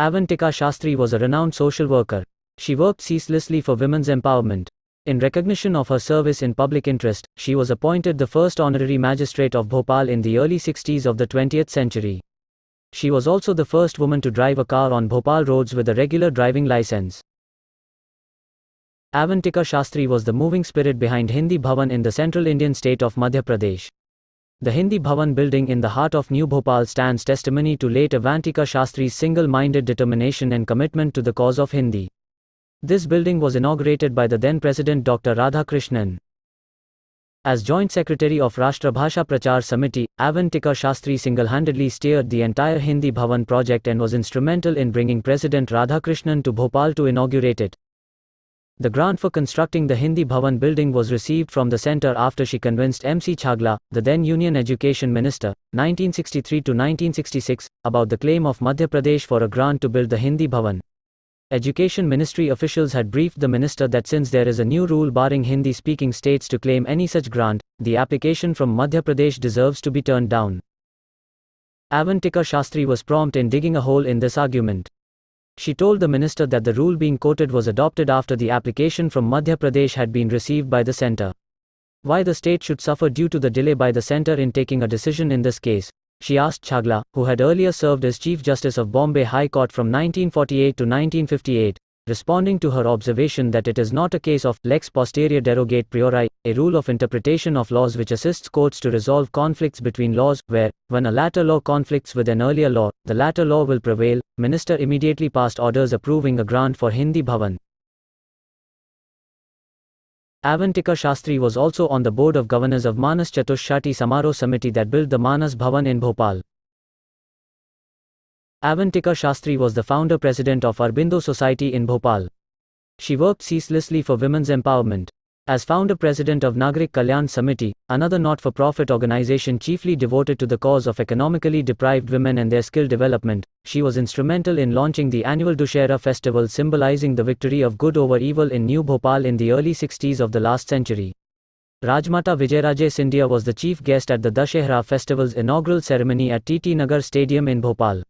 Avantika Shastri was a renowned social worker. She worked ceaselessly for women's empowerment. In recognition of her service in public interest, she was appointed the first honorary magistrate of Bhopal in the early 60s of the 20th century. She was also the first woman to drive a car on Bhopal roads with a regular driving license. Avantika Shastri was the moving spirit behind Hindi Bhavan in the central Indian state of Madhya Pradesh. The Hindi Bhavan building in the heart of New Bhopal stands testimony to late Avantika Shastri's single-minded determination and commitment to the cause of Hindi. This building was inaugurated by the then President Dr. Radhakrishnan. As Joint Secretary of Rashtrabhasha Prachar Samiti, Avantika Shastri single-handedly steered the entire Hindi Bhavan project and was instrumental in bringing President Radhakrishnan to Bhopal to inaugurate it. The grant for constructing the Hindi Bhavan building was received from the centre after she convinced M.C. Chagla, the then Union Education Minister, 1963 to 1966, about the claim of Madhya Pradesh for a grant to build the Hindi Bhavan. Education Ministry officials had briefed the minister that since there is a new rule barring Hindi-speaking states to claim any such grant, the application from Madhya Pradesh deserves to be turned down. Avantika Shastri was prompt in digging a hole in this argument. She told the minister that the rule being quoted was adopted after the application from Madhya Pradesh had been received by the centre. Why the state should suffer due to the delay by the centre in taking a decision in this case, she asked Chagla, who had earlier served as Chief Justice of Bombay High Court from 1948 to 1958, responding to her observation that it is not a case of lex posterior derogate priori, a rule of interpretation of laws which assists courts to resolve conflicts between laws, where, when a latter law conflicts with an earlier law, the latter law will prevail. Minister immediately passed orders approving a grant for Hindi Bhavan. Avantika Shastri was also on the board of governors of Manas Chatushshati Samaroh Samiti that built the Manas Bhavan in Bhopal. Avantika Shastri was the founder-president of Aurobindo Society in Bhopal. She worked ceaselessly for women's empowerment. As founder-president of Nagarik Kalyan Samiti, another not-for-profit organization chiefly devoted to the cause of economically deprived women and their skill development, she was instrumental in launching the annual Dussehra festival symbolizing the victory of good over evil in New Bhopal in the early 60s of the last century. Rajmata Vijayaraje Scindia was the chief guest at the Dussehra festival's inaugural ceremony at TT Nagar Stadium in Bhopal.